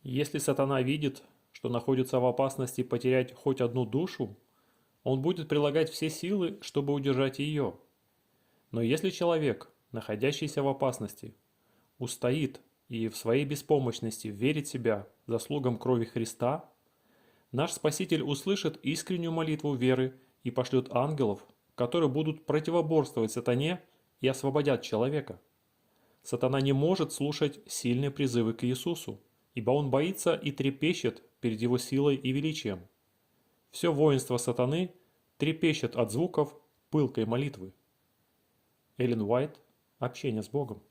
Если сатана видит, что находится в опасности потерять хоть одну душу, он будет прилагать все силы, чтобы удержать ее. Но если человек, находящийся в опасности, устоит и в своей беспомощности верит себя заслугам крови Христа, наш Спаситель услышит искреннюю молитву веры и пошлет ангелов, которые будут противоборствовать сатане и освободят человека. Сатана не может слушать сильные призывы к Иисусу, ибо он боится и трепещет перед его силой и величием. Все воинство сатаны трепещет от звуков пылкой молитвы. Эллен Уайт. Общение с Богом.